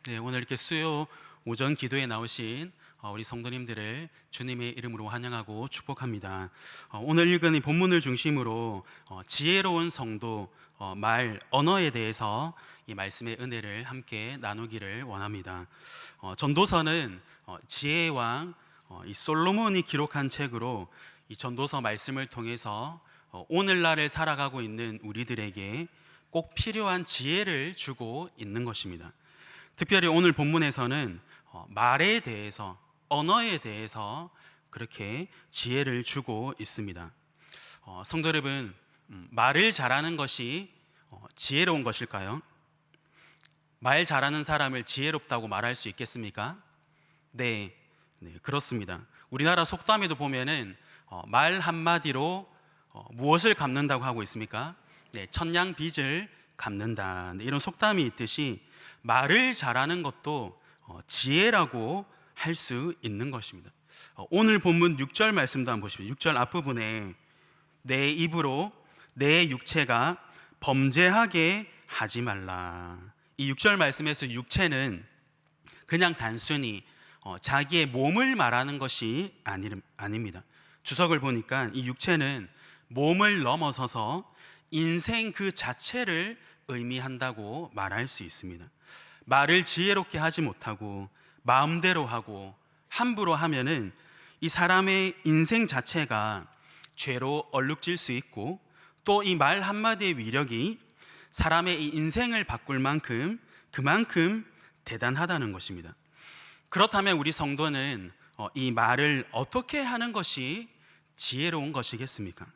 네, 오늘 이렇게 수요 오전 기도에 나오신 우리 성도님들을 주님의 이름으로 환영하고 축복합니다. 오늘 읽은 이 본문을 중심으로 지혜로운 성도, 언어에 대해서 이 말씀의 은혜를 함께 나누기를 원합니다. 전도서는 지혜의 왕 이 솔로몬이 기록한 책으로 이 전도서 말씀을 통해서 오늘날을 살아가고 있는 우리들에게 꼭 필요한 지혜를 주고 있는 것입니다. 특별히 오늘 본문에서는 말에 대해서, 언어에 대해서 그렇게 지혜를 주고 있습니다. 성도 여러분, 말을 잘하는 것이 지혜로운 것일까요? 말 잘하는 사람을 지혜롭다고 말할 수 있겠습니까? 네, 그렇습니다. 우리나라 속담에도 보면은 말 한마디로 무엇을 갚는다고 하고 있습니까? 네, 천냥빚을 갚는다. 네, 이런 속담이 있듯이 말을 잘하는 것도 지혜라고 할 수 있는 것입니다. 오늘 본문 6절 말씀도 한번 보십시오. 6절 앞부분에 내 입으로 내 육체가 범죄하게 하지 말라. 이 6절 말씀에서 육체는 그냥 단순히 자기의 몸을 말하는 것이 아닙니다. 주석을 보니까 이 육체는 몸을 넘어서서 인생 그 자체를 의미한다고 말할 수 있습니다. 말을 지혜롭게 하지 못하고 마음대로 하고 함부로 하면은 이 사람의 인생 자체가 죄로 얼룩질 수 있고, 또 이 말 한마디의 위력이 사람의 이 인생을 바꿀 만큼 그만큼 대단하다는 것입니다. 그렇다면 우리 성도는 이 말을 어떻게 하는 것이 지혜로운 것이겠습니까?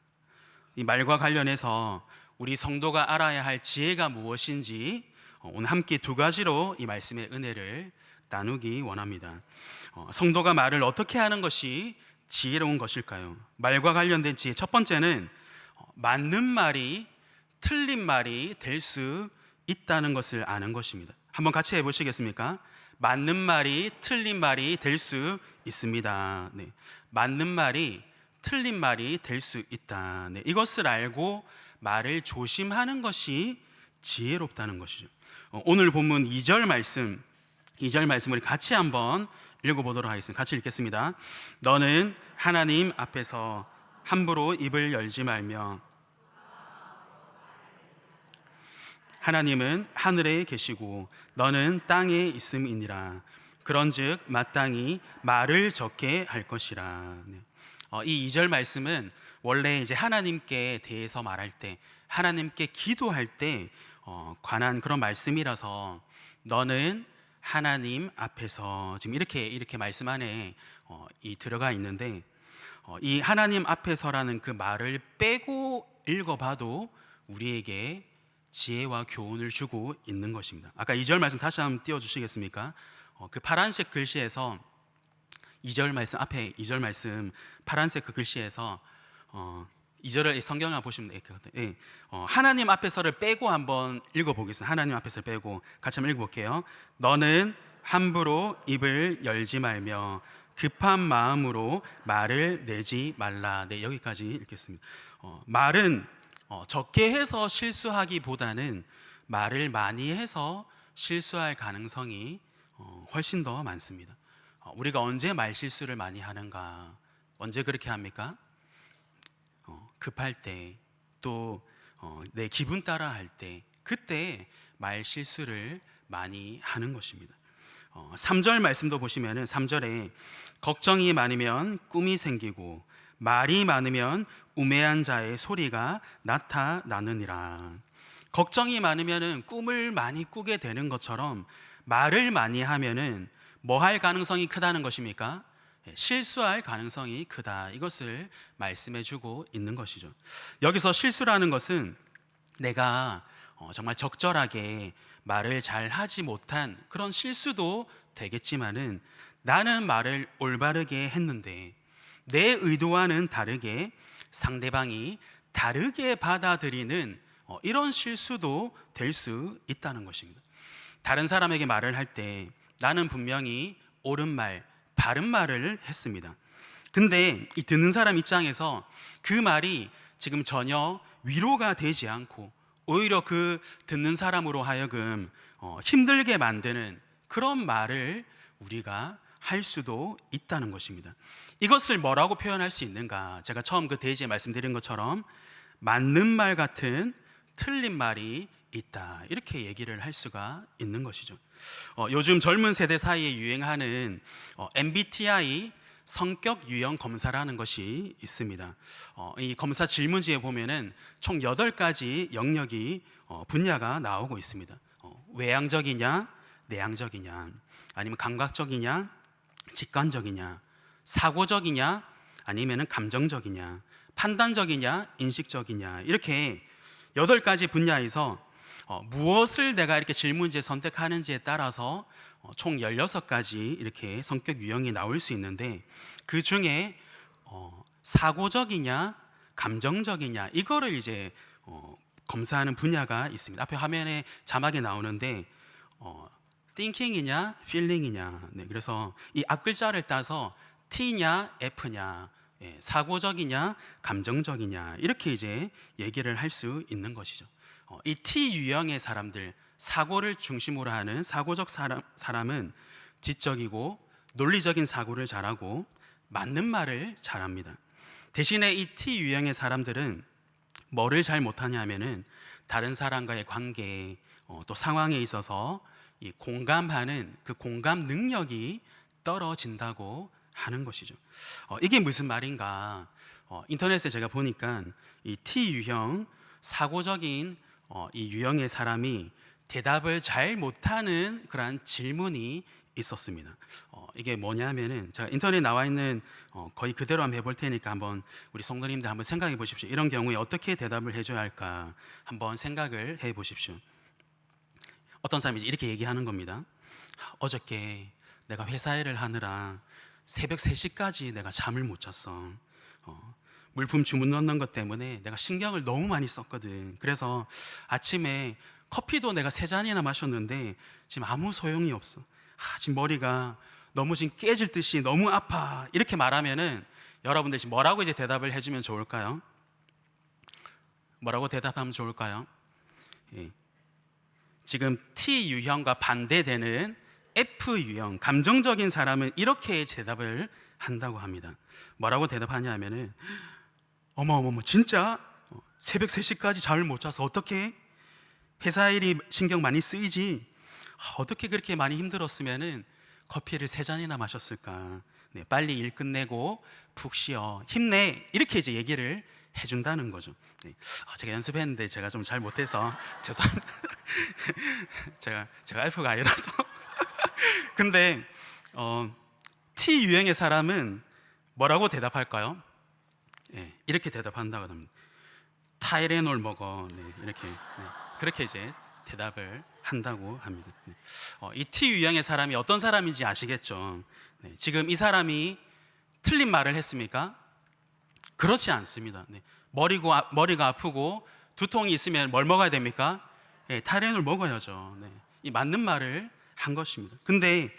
이 말과 관련해서 우리 성도가 알아야 할 지혜가 무엇인지 오늘 함께 두 가지로 이 말씀의 은혜를 나누기 원합니다. 성도가 말을 어떻게 하는 것이 지혜로운 것일까요? 말과 관련된 지혜, 첫 번째는 맞는 말이 틀린 말이 될 수 있다는 것을 아는 것입니다. 한번 같이 해보시겠습니까? 맞는 말이 틀린 말이 될 수 있습니다. 네. 맞는 말이 틀린 말이 될 수 있다. 네. 이것을 알고 말을 조심하는 것이 지혜롭다는 것이죠. 오늘 본문 2절 말씀 우리 같이 한번 읽어보도록 하겠습니다. 같이 읽겠습니다. 너는 하나님 앞에서 함부로 입을 열지 말며 하나님은 하늘에 계시고 너는 땅에 있음이니라. 그런즉 마땅히 말을 적게 할 것이라. 이 2절 말씀은 원래 이제 하나님께 대해서 말할 때, 하나님께 기도할 때 관한 그런 말씀이라서 너는 하나님 앞에서 지금 이렇게 말씀 안에 들어가 있는데, 이 하나님 앞에서라는 그 말을 빼고 읽어봐도 우리에게 지혜와 교훈을 주고 있는 것입니다. 아까 2절 말씀 다시 한번 띄워주시겠습니까? 그 파란색 글씨에서 2절 말씀 앞에 2절 말씀 파란색 그 글씨에서 2절을 성경을 보시면 하나님 앞에서를 빼고 한번 읽어보겠습니다. 하나님 앞에서를 빼고 같이 한번 읽어볼게요. 너는 함부로 입을 열지 말며 급한 마음으로 말을 내지 말라. 네, 여기까지 읽겠습니다. 말은 적게 해서 실수하기보다는 말을 많이 해서 실수할 가능성이 훨씬 더 많습니다. 우리가 언제 말 실수를 많이 하는가? 언제 그렇게 합니까? 급할 때, 또 내 기분 따라 할 때, 그때 말 실수를 많이 하는 것입니다. 3절 말씀도 보시면은 3절에 걱정이 많으면 꿈이 생기고 말이 많으면 우매한 자의 소리가 나타나느니라. 걱정이 많으면은 꿈을 많이 꾸게 되는 것처럼 말을 많이 하면은 뭐 할 가능성이 크다는 것입니까? 실수할 가능성이 크다. 이것을 말씀해 주고 있는 것이죠. 여기서 실수라는 것은 내가 정말 적절하게 말을 잘 하지 못한 그런 실수도 되겠지만은, 나는 말을 올바르게 했는데 내 의도와는 다르게 상대방이 다르게 받아들이는 이런 실수도 될 수 있다는 것입니다. 다른 사람에게 말을 할 때 나는 분명히 옳은 말, 바른 말을 했습니다. 근데 이 듣는 사람 입장에서 그 말이 지금 전혀 위로가 되지 않고 오히려 그 듣는 사람으로 하여금 힘들게 만드는 그런 말을 우리가 할 수도 있다는 것입니다. 이것을 뭐라고 표현할 수 있는가? 제가 처음 그 대지에 말씀드린 것처럼 맞는 말 같은 틀린 말이 있다, 이렇게 얘기를 할 수가 있는 것이죠. 요즘 젊은 세대 사이에 유행하는 MBTI 성격 유형 검사라는 것이 있습니다. 이 검사 질문지에 보면은 총 8가지 영역이 분야가 나오고 있습니다. 외향적이냐, 내향적이냐, 아니면 감각적이냐, 직관적이냐, 사고적이냐, 아니면 감정적이냐, 판단적이냐, 인식적이냐, 이렇게 8가지 분야에서 무엇을 내가 이렇게 질문지에 선택하는지에 따라서 총 16가지 이렇게 성격 유형이 나올 수 있는데, 그 중에 사고적이냐, 감정적이냐, 이거를 이제 검사하는 분야가 있습니다. 앞에 화면에 자막이 나오는데 thinking이냐, feeling이냐. 네, 그래서 이 앞글자를 따서 T냐, F냐, 사고적이냐, 감정적이냐, 이렇게 이제 얘기를 할 수 있는 것이죠. 이 T 유형의 사람들, 사고를 중심으로 하는 사고적 사람은 지적이고 논리적인 사고를 잘하고 맞는 말을 잘합니다. 대신에 이 T 유형의 사람들은 뭐를 잘 못하냐면은 다른 사람과의 관계, 또 상황에 있어서 이 공감하는 그 공감 능력이 떨어진다고 하는 것이죠. 이게 무슨 말인가? 인터넷에 제가 보니까 이 T 유형, 사고적인 이 유형의 사람이 대답을 잘 못하는 그러한 질문이 있었습니다. 이게 뭐냐면은 제가 인터넷에 나와 있는 거의 그대로 한번 해볼 테니까 한번 우리 성도님들 한번 생각해 보십시오. 이런 경우에 어떻게 대답을 해줘야 할까 한번 생각을 해 보십시오. 어떤 사람이 이렇게 얘기하는 겁니다. 어저께 내가 회사 일을 하느라 새벽 3시까지 내가 잠을 못 잤어. 물품 주문 넣는 것 때문에 내가 신경을 너무 많이 썼거든. 그래서 아침에 커피도 내가 3잔이나 마셨는데 지금 아무 소용이 없어. 지금 머리가 너무 지금 깨질 듯이 너무 아파. 이렇게 말하면은 여러분들 지금 뭐라고 이제 대답을 해주면 좋을까요? 뭐라고 대답하면 좋을까요? 지금 T 유형과 반대되는 F 유형, 감정적인 사람은 이렇게 대답을 한다고 합니다. 뭐라고 대답하냐면은 어머 진짜 새벽 3시까지 잠을 못 자서 어떻게? 회사 일이 신경 많이 쓰이지? 어떻게 그렇게 많이 힘들었으면은 커피를 3잔이나 마셨을까? 네, 빨리 일 끝내고 푹 쉬어, 힘내, 이렇게 이제 얘기를 해준다는 거죠. 네. 제가 연습했는데 제가 좀 잘 못해서 죄송합니다. 제가 F가 아니라서. 근데 T 유형의 사람은 뭐라고 대답할까요? 이렇게 대답한다고 합니다. 타이레놀 먹어. 네, 이렇게 그렇게 이제 대답을 한다고 합니다. 이 T 유형의 사람이 어떤 사람인지 아시겠죠? 지금 이 사람이 틀린 말을 했습니까? 그렇지 않습니다. 머리가 아프고 두통이 있으면 뭘 먹어야 됩니까? 타이레놀 먹어야죠. 이 맞는 말을 한 것입니다. 근데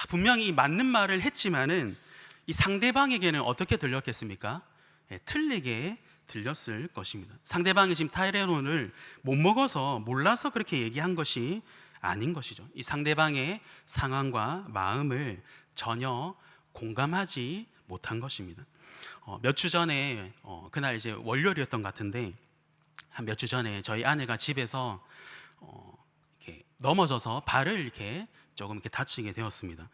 분명히 이 맞는 말을 했지만은 이 상대방에게는 어떻게 들렸겠습니까? 틀리게 들렸을 것입니다. 상대방이 지금 타이레놀을 못 먹어서 몰라서 그렇게 얘기한 것이 아닌 것이죠. 이 상대방의 상황과 마음을 전혀 공감하지 못한 것입니다. 몇 주 전에 그날 이제 월요일이었던 것 같은데, 한 몇 주 전에 저희 아내가 집에서 이렇게 넘어져서 발을 이렇게 조금 이렇게 다치게 되었습니다.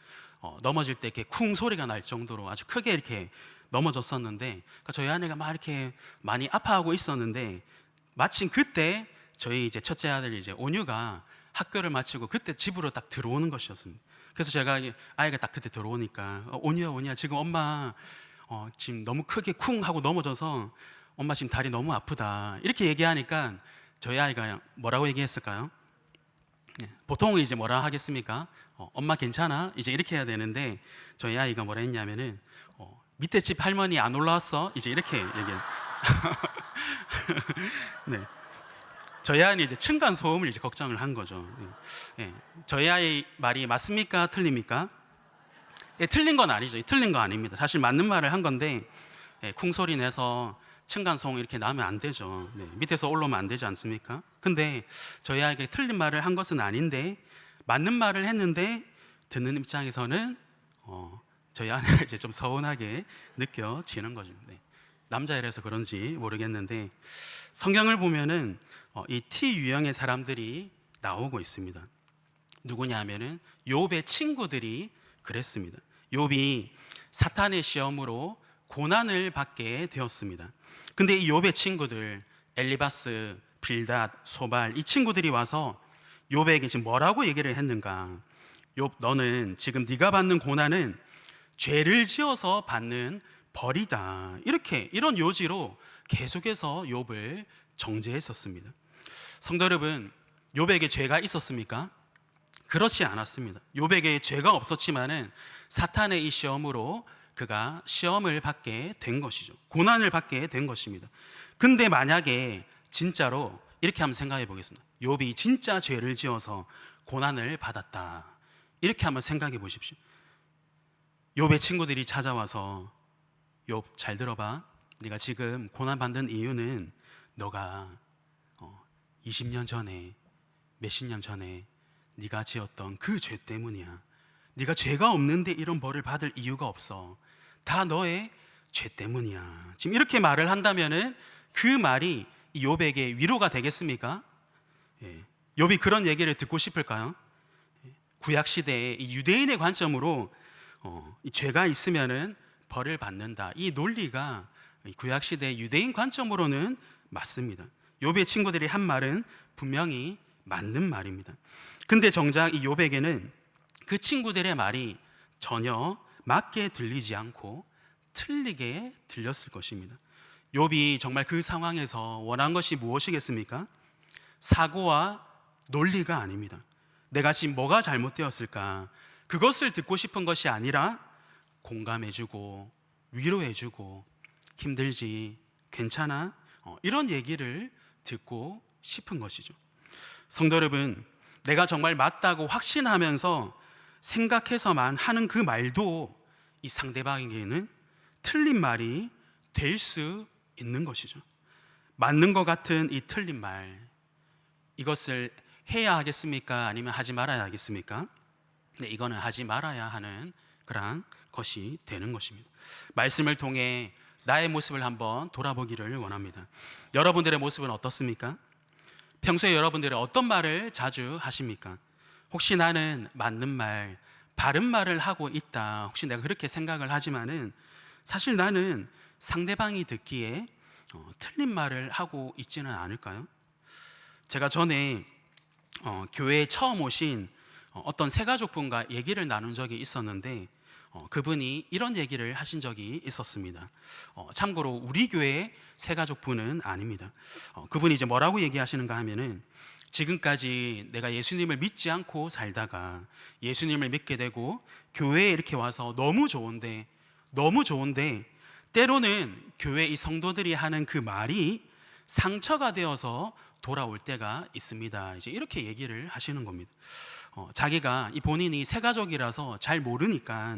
넘어질 때 이렇게 쿵 소리가 날 정도로 아주 크게 이렇게 넘어졌었는데, 그러니까 저희 아내가 막 이렇게 많이 아파하고 있었는데, 마침 그때 저희 이제 첫째 아들 이제 온유가 학교를 마치고 그때 집으로 딱 들어오는 것이었습니다. 그래서 제가 아이가 딱 그때 들어오니까 온유야 지금 엄마 지금 너무 크게 쿵 하고 넘어져서 엄마 지금 다리 너무 아프다, 이렇게 얘기하니까 저희 아이가 뭐라고 얘기했을까요? 보통 이제 뭐라 하겠습니까? 엄마 괜찮아? 이제 이렇게 해야 되는데 저희 아이가 뭐라 했냐면은 밑에 집 할머니 안 올라왔어? 이제 이렇게 얘기해요. 네. 저희 아이는 이제 층간 소음을 이제 걱정을 한 거죠. 저희 아이 말이 맞습니까? 틀립니까? 틀린 건 아니죠. 틀린 거 아닙니다. 사실 맞는 말을 한 건데 쿵 소리 내서 층간 소음 이렇게 나면 안 되죠. 밑에서 올라오면 안 되지 않습니까? 근데 저희 아이가 틀린 말을 한 것은 아닌데 맞는 말을 했는데 듣는 입장에서는 저희 아내가 이제 좀 서운하게 느껴지는 거죠. 네. 남자이라서 그런지 모르겠는데 성경을 보면은 이 T 유형의 사람들이 나오고 있습니다. 누구냐 하면은 욥의 친구들이 그랬습니다. 욥이 사탄의 시험으로 고난을 받게 되었습니다. 근데 이 욥의 친구들 엘리바스, 빌닷, 소발 이 친구들이 와서 욥에게 지금 뭐라고 얘기를 했는가? 욥 너는 지금 네가 받는 고난은 죄를 지어서 받는 벌이다. 이런 요지로 계속해서 욥을 정죄했었습니다. 성도 여러분, 욥에게 죄가 있었습니까? 그렇지 않았습니다. 욥에게 죄가 없었지만은 사탄의 이 시험으로 그가 시험을 받게 된 것이죠. 고난을 받게 된 것입니다. 근데 만약에 진짜로 이렇게 한번 생각해 보겠습니다. 욥이 진짜 죄를 지어서 고난을 받았다. 이렇게 한번 생각해 보십시오. 욥의 친구들이 찾아와서 욥 잘 들어봐. 네가 지금 고난 받는 이유는 너가 20년 전에 몇십 년 전에 네가 지었던 그 죄 때문이야. 네가 죄가 없는데 이런 벌을 받을 이유가 없어. 다 너의 죄 때문이야. 지금 이렇게 말을 한다면은 그 말이 욥에게 위로가 되겠습니까? 욥이 그런 얘기를 듣고 싶을까요? 구약 시대의 이 유대인의 관점으로 이 죄가 있으면은 벌을 받는다. 이 논리가 구약 시대 유대인 관점으로는 맞습니다. 욥의 친구들이 한 말은 분명히 맞는 말입니다. 근데 정작 이 욥에게는 그 친구들의 말이 전혀 맞게 들리지 않고 틀리게 들렸을 것입니다. 욥이 정말 그 상황에서 원한 것이 무엇이겠습니까? 사고와 논리가 아닙니다. 내가 지금 뭐가 잘못되었을까? 그것을 듣고 싶은 것이 아니라 공감해주고 위로해주고 힘들지 괜찮아? 이런 얘기를 듣고 싶은 것이죠. 성도 여러분, 내가 정말 맞다고 확신하면서 생각해서만 하는 그 말도 이 상대방에게는 틀린 말이 될 수 있는 것이죠. 맞는 것 같은 이 틀린 말, 이것을 해야 하겠습니까? 아니면 하지 말아야 하겠습니까? 네, 이거는 하지 말아야 하는 그러한 것이 되는 것입니다. 말씀을 통해 나의 모습을 한번 돌아보기를 원합니다. 여러분들의 모습은 어떻습니까? 평소에 여러분들은 어떤 말을 자주 하십니까? 혹시 나는 맞는 말, 바른 말을 하고 있다. 혹시 내가 그렇게 생각을 하지만은 사실 나는 상대방이 듣기에 틀린 말을 하고 있지는 않을까요? 제가 전에 교회에 처음 오신 어떤 새가족분과 얘기를 나눈 적이 있었는데 그분이 이런 얘기를 하신 적이 있었습니다. 참고로 우리 교회의 새가족분은 아닙니다. 그분이 이제 뭐라고 얘기하시는가 하면은 지금까지 내가 예수님을 믿지 않고 살다가 예수님을 믿게 되고 교회에 이렇게 와서 너무 좋은데 때로는 교회 이 성도들이 하는 그 말이 상처가 되어서 돌아올 때가 있습니다. 이제 이렇게 얘기를 하시는 겁니다. 자기가 이 본인이 새가족이라서 잘 모르니까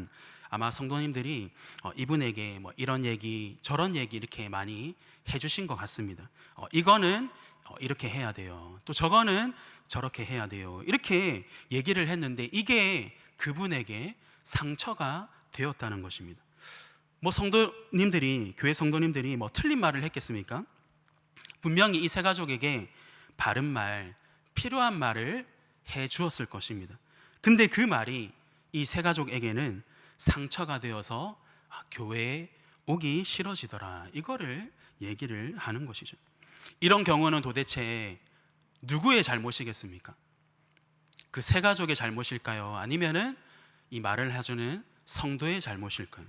아마 성도님들이 이분에게 뭐 이런 얘기 저런 얘기 이렇게 많이 해주신 것 같습니다. 이거는 이렇게 해야 돼요. 또 저거는 저렇게 해야 돼요. 이렇게 얘기를 했는데 이게 그분에게 상처가 되었다는 것입니다. 뭐 성도님들이 교회 성도님들이 뭐 틀린 말을 했겠습니까? 분명히 이 세 가족에게 바른 말, 필요한 말을 해 주었을 것입니다. 근데 그 말이 이 세 가족에게는 상처가 되어서 교회에 오기 싫어지더라. 이거를 얘기를 하는 것이죠. 이런 경우는 도대체 누구의 잘못이겠습니까? 그 세 가족의 잘못일까요? 아니면은 이 말을 해주는 성도의 잘못일까요?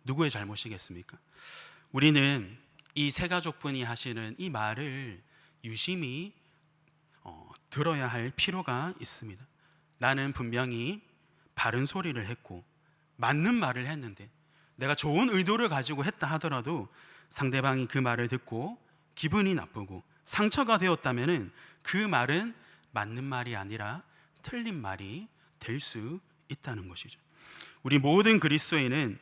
누구의 잘못이겠습니까? 우리는 이 세 가족분이 하시는 이 말을 유심히 들어야 할 필요가 있습니다. 나는 분명히 바른 소리를 했고 맞는 말을 했는데 내가 좋은 의도를 가지고 했다 하더라도 상대방이 그 말을 듣고 기분이 나쁘고 상처가 되었다면 그 말은 맞는 말이 아니라 틀린 말이 될 수 있다는 것이죠. 우리 모든 그리스도인은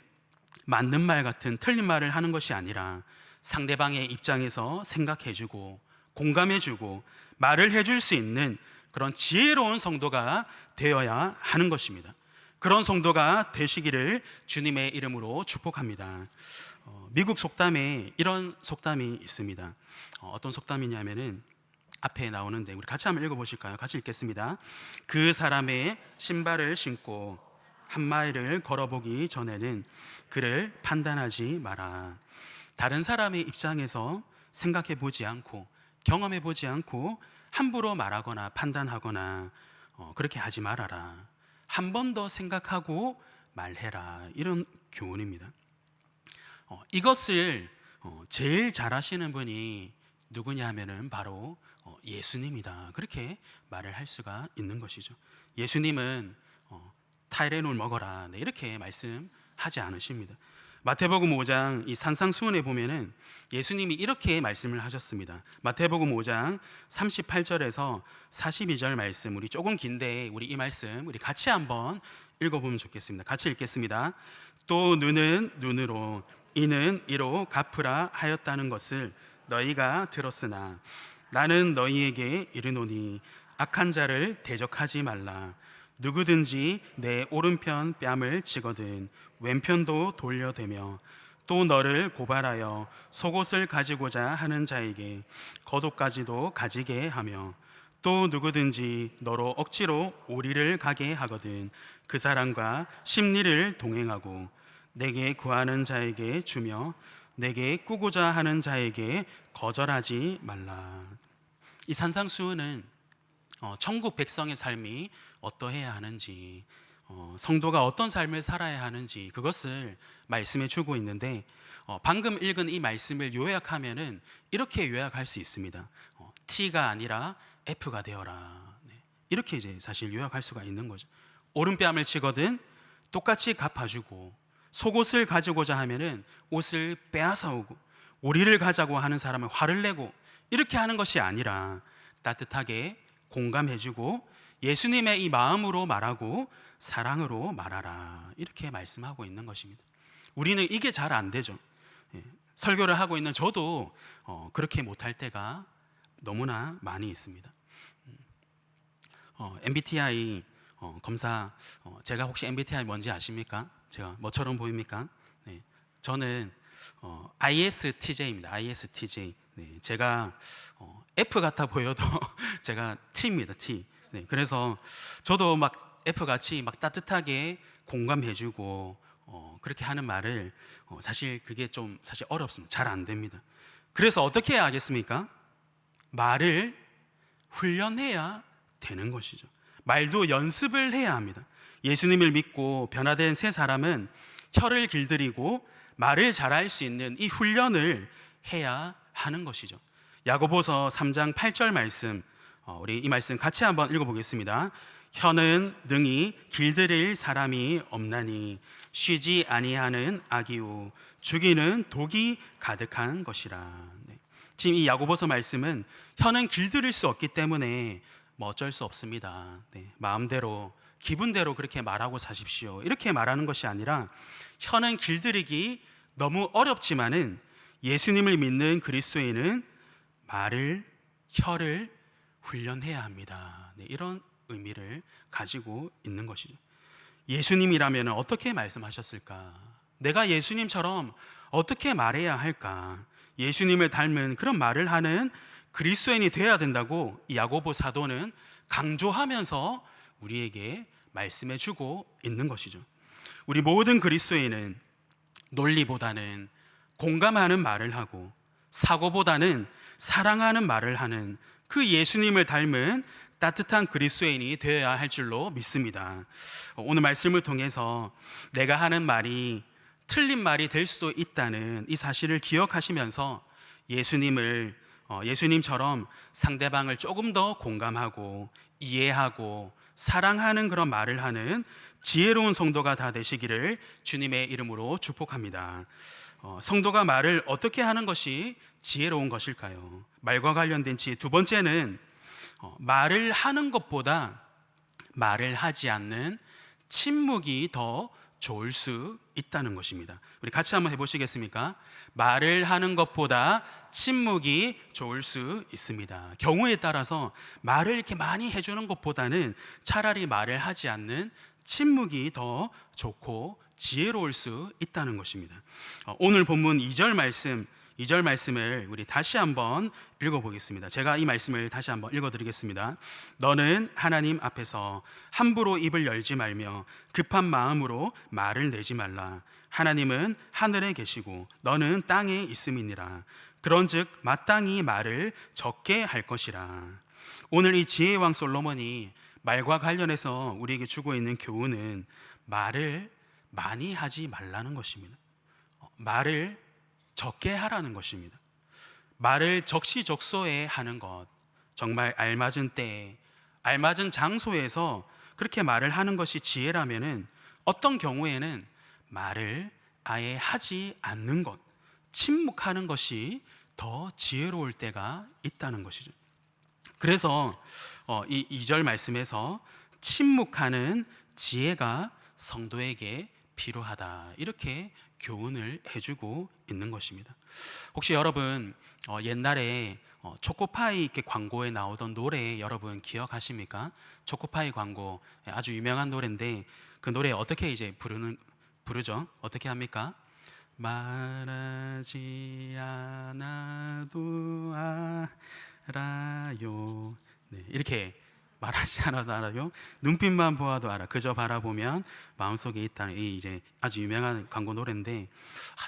맞는 말 같은 틀린 말을 하는 것이 아니라 상대방의 입장에서 생각해주고 공감해주고 말을 해줄 수 있는 그런 지혜로운 성도가 되어야 하는 것입니다. 그런 성도가 되시기를 주님의 이름으로 축복합니다. 미국 속담에 이런 속담이 있습니다. 어떤 속담이냐면은 앞에 나오는데 우리 같이 한번 읽어보실까요? 같이 읽겠습니다. 그 사람의 신발을 신고 한 마일을 걸어보기 전에는 그를 판단하지 마라. 다른 사람의 입장에서 생각해 보지 않고 경험해 보지 않고 함부로 말하거나 판단하거나 그렇게 하지 말아라. 한 번 더 생각하고 말해라. 이런 교훈입니다. 이것을 제일 잘하시는 분이 누구냐 하면은 바로 예수님이다. 그렇게 말을 할 수가 있는 것이죠. 예수님은 타이레놀 먹어라, 네, 이렇게 말씀하지 않으십니다. 마태복음 5장 이 산상수훈에 보면은 예수님이 이렇게 말씀을 하셨습니다. 마태복음 5장 38절에서 42절 말씀, 우리 조금 긴데 우리 이 말씀 우리 같이 한번 읽어보면 좋겠습니다. 같이 읽겠습니다. 또 눈은 눈으로 이는 이로 갚으라 하였다는 것을 너희가 들었으나 나는 너희에게 이르노니 악한 자를 대적하지 말라. 누구든지 내 오른편 뺨을 치거든 왼편도 돌려대며 또 너를 고발하여 속옷을 가지고자 하는 자에게 겉옷까지도 가지게 하며 또 누구든지 너로 억지로 오리를 가게 하거든 그 사람과 심리를 동행하고 내게 구하는 자에게 주며 내게 꾸고자 하는 자에게 거절하지 말라. 이 산상수훈은 천국 백성의 삶이 어떠해야 하는지, 성도가 어떤 삶을 살아야 하는지 그것을 말씀해 주고 있는데 방금 읽은 이 말씀을 요약하면은 이렇게 요약할 수 있습니다. T가 아니라 F가 되어라. 네. 이렇게 이제 사실 요약할 수가 있는 거죠. 오른뺨을 치거든 똑같이 갚아주고 속옷을 가지고자 하면은 옷을 빼앗아 오고 오리를 가자고 하는 사람은 화를 내고 이렇게 하는 것이 아니라 따뜻하게 공감해주고 예수님의 이 마음으로 말하고 사랑으로 말하라. 이렇게 말씀하고 있는 것입니다. 우리는 이게 잘 안 되죠. 설교를 하고 있는 저도 그렇게 못할 때가 너무나 많이 있습니다. MBTI 검사, 제가 혹시 MBTI 뭔지 아십니까? 제가 뭐처럼 보입니까? 네, 저는 ISTJ입니다. ISTJ. 네, 제가 F 같아 보여도 제가 T입니다. T. 네, 그래서 저도 막 F 같이 막 따뜻하게 공감해주고 그렇게 하는 말을 사실 그게 좀 사실 어렵습니다. 잘 안 됩니다. 그래서 어떻게 해야 하겠습니까? 말을 훈련해야 되는 것이죠. 말도 연습을 해야 합니다. 예수님을 믿고 변화된 새 사람은 혀를 길들이고 말을 잘할 수 있는 이 훈련을 해야 하는 것이죠. 야고보서 3장 8절 말씀, 우리 이 말씀 같이 한번 읽어보겠습니다. 혀는 능히 길들일 사람이 없나니 쉬지 아니하는 악이요 죽이는 독이 가득한 것이라. 네. 지금 이 야고보서 말씀은 혀는 길들일 수 없기 때문에 뭐 어쩔 수 없습니다. 네. 마음대로 기분대로 그렇게 말하고 사십시오. 이렇게 말하는 것이 아니라 혀는 길들이기 너무 어렵지만은 예수님을 믿는 그리스도인은 혀를 훈련해야 합니다. 네, 이런 의미를 가지고 있는 것이죠. 예수님이라면 어떻게 말씀하셨을까? 내가 예수님처럼 어떻게 말해야 할까? 예수님을 닮은 그런 말을 하는 그리스도인이 되어야 된다고 이 야고보 사도는 강조하면서 우리에게 말씀해 주고 있는 것이죠. 우리 모든 그리스도인은 논리보다는 공감하는 말을 하고 사고보다는 사랑하는 말을 하는 그 예수님을 닮은 따뜻한 그리스도인이 되어야 할 줄로 믿습니다. 오늘 말씀을 통해서 내가 하는 말이 틀린 말이 될 수도 있다는 이 사실을 기억하시면서 예수님처럼 상대방을 조금 더 공감하고 이해하고 사랑하는 그런 말을 하는 지혜로운 성도가 다 되시기를 주님의 이름으로 축복합니다. 성도가 말을 어떻게 하는 것이 지혜로운 것일까요? 말과 관련된 지혜 두 번째는 말을 하는 것보다 말을 하지 않는 침묵이 더 좋을 수 있다는 것입니다. 우리 같이 한번 해보시겠습니까? 말을 하는 것보다 침묵이 좋을 수 있습니다. 경우에 따라서 말을 이렇게 많이 해주는 것보다는 차라리 말을 하지 않는 침묵이 더 좋고 지혜로울 수 있다는 것입니다. 오늘 본문 2절 말씀을 우리 다시 한번 읽어보겠습니다. 제가 이 말씀을 다시 한번 읽어드리겠습니다. 너는 하나님 앞에서 함부로 입을 열지 말며 급한 마음으로 말을 내지 말라. 하나님은 하늘에 계시고 너는 땅에 있음이니라. 그런즉 마땅히 말을 적게 할 것이라. 오늘 이 지혜의 왕 솔로몬이 말과 관련해서 우리에게 주고 있는 교훈은 말을 많이 하지 말라는 것입니다. 말을 적게 하라는 것입니다. 말을 적시적소에 하는 것, 정말 알맞은 때에 알맞은 장소에서 그렇게 말을 하는 것이 지혜라면은 어떤 경우에는 말을 아예 하지 않는 것, 침묵하는 것이 더 지혜로울 때가 있다는 것이죠. 그래서 이 2절 말씀에서 침묵하는 지혜가 성도에게 필요하다, 이렇게 교훈을 해주고 있는 것입니다. 혹시 여러분 옛날에 초코파이 이렇게 광고에 나오던 노래 여러분 기억하십니까? 초코파이 광고 아주 유명한 노래인데 그 노래 어떻게 이제 부르죠? 어떻게 합니까? 말하지 않아도 알아요. 네, 이렇게 말하지 않아도 알아요. 눈빛만 보아도 알아. 그저 바라보면 마음속에 있다는 이 이제 아주 유명한 광고 노래인데,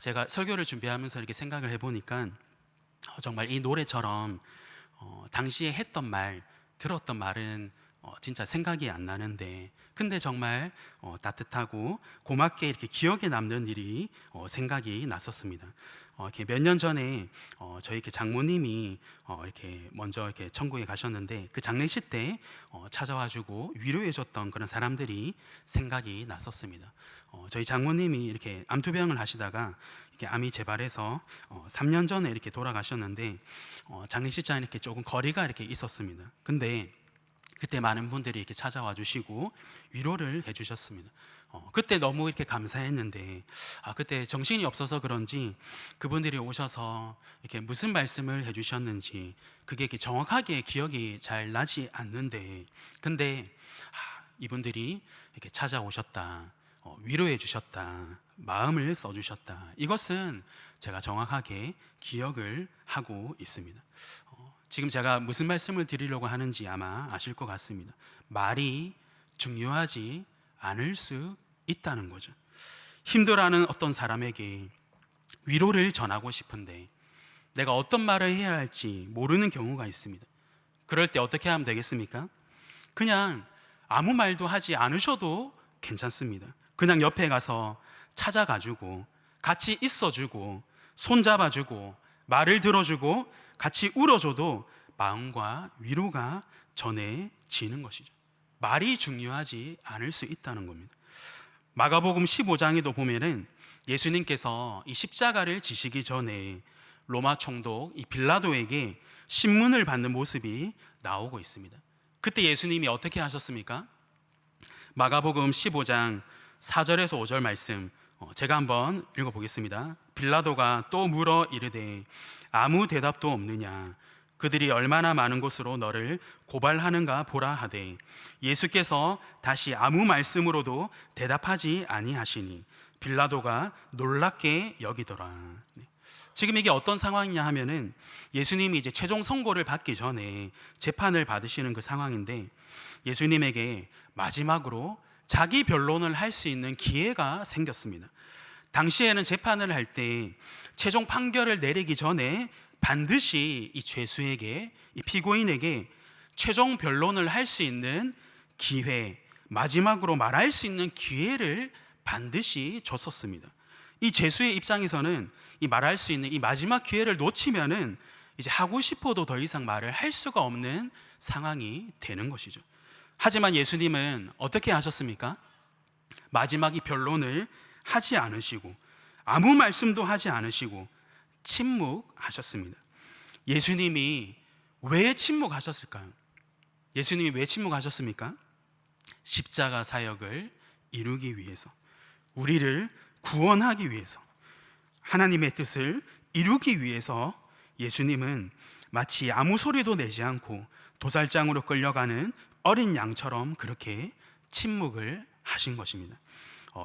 제가 설교를 준비하면서 이렇게 생각을 해보니까 정말 이 노래처럼 당시에 했던 말, 들었던 말은 진짜 생각이 안 나는데, 근데 정말 따뜻하고 고맙게 이렇게 기억에 남는 일이 생각이 났었습니다. 이렇게 몇 년 전에 저희 이렇게 장모님이 이렇게 먼저 이렇게 천국에 가셨는데, 그 장례식 때 찾아와주고 위로해줬던 그런 사람들이 생각이 났었습니다. 저희 장모님이 이렇게 암투병을 하시다가 이렇게 암이 재발해서 3년 전에 이렇게 돌아가셨는데, 장례식장에 이렇게 조금 거리가 이렇게 있었습니다. 근데 그때 많은 분들이 이렇게 찾아와 주시고 위로를 해주셨습니다. 그때 너무 이렇게 감사했는데, 그때 정신이 없어서 그런지 그분들이 오셔서 이렇게 무슨 말씀을 해주셨는지 그게 이렇게 정확하게 기억이 잘 나지 않는데, 근데 이분들이 이렇게 찾아오셨다, 위로해 주셨다, 마음을 써주셨다, 이것은 제가 정확하게 기억을 하고 있습니다. 지금 제가 무슨 말씀을 드리려고 하는지 아마 아실 것 같습니다. 말이 중요하지 않을 수 있다는 거죠. 힘들어하는 어떤 사람에게 위로를 전하고 싶은데 내가 어떤 말을 해야 할지 모르는 경우가 있습니다. 그럴 때 어떻게 하면 되겠습니까? 그냥 아무 말도 하지 않으셔도 괜찮습니다. 그냥 옆에 가서 찾아가주고 같이 있어주고 손잡아주고 말을 들어주고 같이 울어줘도 마음과 위로가 전해지는 것이죠. 말이 중요하지 않을 수 있다는 겁니다. 마가복음 15장에도 보면은 예수님께서 이 십자가를 지시기 전에 로마 총독 이 빌라도에게 신문을 받는 모습이 나오고 있습니다. 그때 예수님이 어떻게 하셨습니까? 마가복음 15장 4절에서 5절 말씀 제가 한번 읽어보겠습니다. 빌라도가 또 물어 이르되 아무 대답도 없느냐? 그들이 얼마나 많은 곳으로 너를 고발하는가 보라 하되, 예수께서 다시 아무 말씀으로도 대답하지 아니하시니 빌라도가 놀랍게 여기더라. 지금 이게 어떤 상황이냐 하면은 예수님이 이제 최종 선고를 받기 전에 재판을 받으시는 그 상황인데, 예수님에게 마지막으로 자기 변론을 할 수 있는 기회가 생겼습니다. 당시에는 재판을 할 때 최종 판결을 내리기 전에 반드시 이 죄수에게, 이 피고인에게 최종 변론을 할 수 있는 기회, 마지막으로 말할 수 있는 기회를 반드시 줬었습니다. 이 죄수의 입장에서는 이 말할 수 있는 이 마지막 기회를 놓치면은 이제 하고 싶어도 더 이상 말을 할 수가 없는 상황이 되는 것이죠. 하지만 예수님은 어떻게 하셨습니까? 마지막 이 변론을 하지 않으시고 아무 말씀도 하지 않으시고 침묵하셨습니다. 예수님이 왜 침묵하셨을까요? 예수님이 왜 침묵하셨습니까? 십자가 사역을 이루기 위해서, 우리를 구원하기 위해서, 하나님의 뜻을 이루기 위해서 예수님은 마치 아무 소리도 내지 않고 도살장으로 끌려가는 어린 양처럼 그렇게 침묵을 하신 것입니다.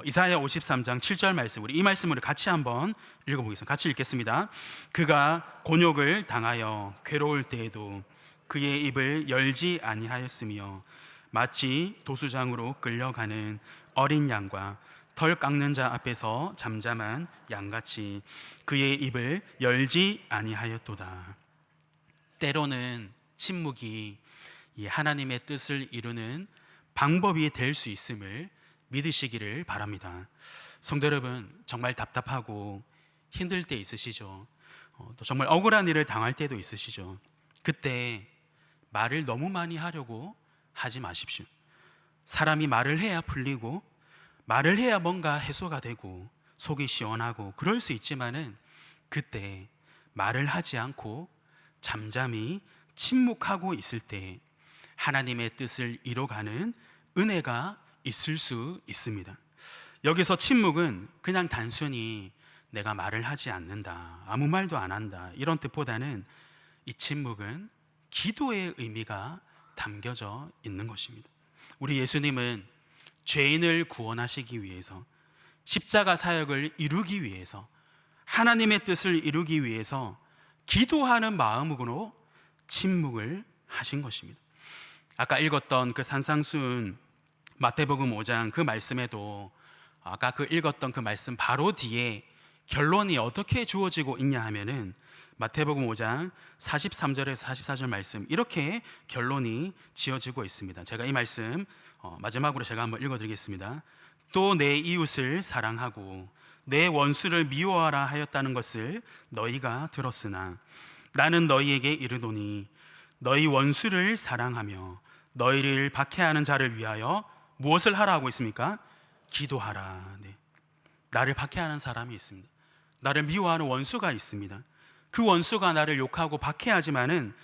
이사야 53장 7절 말씀, 우리 이 말씀을 같이 한번 읽어보겠습니다. 같이 읽겠습니다. 그가 곤욕을 당하여 괴로울 때에도 그의 입을 열지 아니하였으며 마치 도수장으로 끌려가는 어린 양과 털 깎는 자 앞에서 잠잠한 양같이 그의 입을 열지 아니하였도다. 때로는 침묵이 이 하나님의 뜻을 이루는 방법이 될 수 있음을 믿으시기를 바랍니다. 성도 여러분, 정말 답답하고 힘들 때 있으시죠? 또 정말 억울한 일을 당할 때도 있으시죠? 그때 말을 너무 많이 하려고 하지 마십시오. 사람이 말을 해야 풀리고 말을 해야 뭔가 해소가 되고 속이 시원하고 그럴 수 있지만은 그때 말을 하지 않고 잠잠히 침묵하고 있을 때 하나님의 뜻을 이뤄가는 은혜가 있을 수 있습니다. 여기서 침묵은 그냥 단순히 내가 말을 하지 않는다, 아무 말도 안 한다, 이런 뜻보다는 이 침묵은 기도의 의미가 담겨져 있는 것입니다. 우리 예수님은 죄인을 구원하시기 위해서, 십자가 사역을 이루기 위해서, 하나님의 뜻을 이루기 위해서 기도하는 마음으로 침묵을 하신 것입니다. 아까 읽었던 그 산상수훈 마태복음 5장 그 말씀에도 아까 그 읽었던 그 말씀 바로 뒤에 결론이 어떻게 주어지고 있냐 하면은 마태복음 5장 43절에서 44절 말씀, 이렇게 결론이 지어지고 있습니다. 제가 이 말씀 마지막으로 제가 한번 읽어드리겠습니다. 또 내 이웃을 사랑하고 내 원수를 미워하라 하였다는 것을 너희가 들었으나 나는 너희에게 이르노니 너희 원수를 사랑하며 너희를 박해하는 자를 위하여 무엇을 하라 고 있습니까? 기도하라. 네. 나를 박해하는 사람이 있습니다. 나를 미워하는 원수가 있습니다. 그 원수가 나를 욕하고 박해하지만은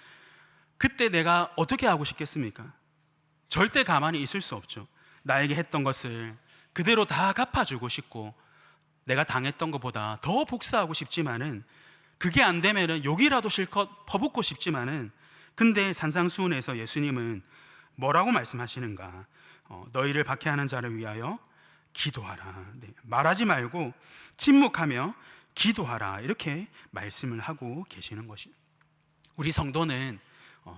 그때 내가 어떻게 하고 싶겠습니까? 절대 가만히 있을 수 없죠. 나에게 했던 것을 그대로 다 갚아주고 싶고 내가 당했던 것보다 더 복수하고 싶지만은 그게 안 되면은 욕이라도 실컷 퍼붓고 싶지만은 근데 산상수훈에서 예수님은 뭐라고 말씀하시는가? 너희를 박해하는 자를 위하여 기도하라. 네, 말하지 말고 침묵하며 기도하라, 이렇게 말씀을 하고 계시는 것입니다. 우리 성도는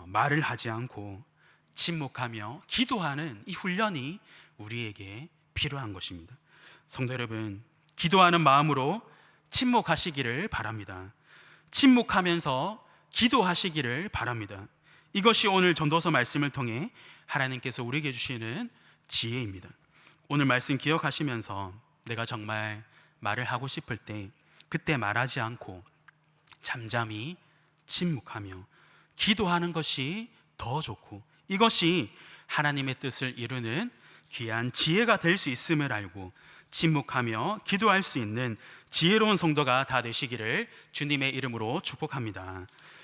말을 하지 않고 침묵하며 기도하는 이 훈련이 우리에게 필요한 것입니다. 성도 여러분, 기도하는 마음으로 침묵하시기를 바랍니다. 침묵하면서 기도하시기를 바랍니다. 이것이 오늘 전도서 말씀을 통해 하나님께서 우리에게 주시는 지혜입니다. 오늘 말씀 기억하시면서 내가 정말 말을 하고 싶을 때 그때 말하지 않고 잠잠히 침묵하며 기도하는 것이 더 좋고 이것이 하나님의 뜻을 이루는 귀한 지혜가 될 수 있음을 알고 침묵하며 기도할 수 있는 지혜로운 성도가 다 되시기를 주님의 이름으로 축복합니다.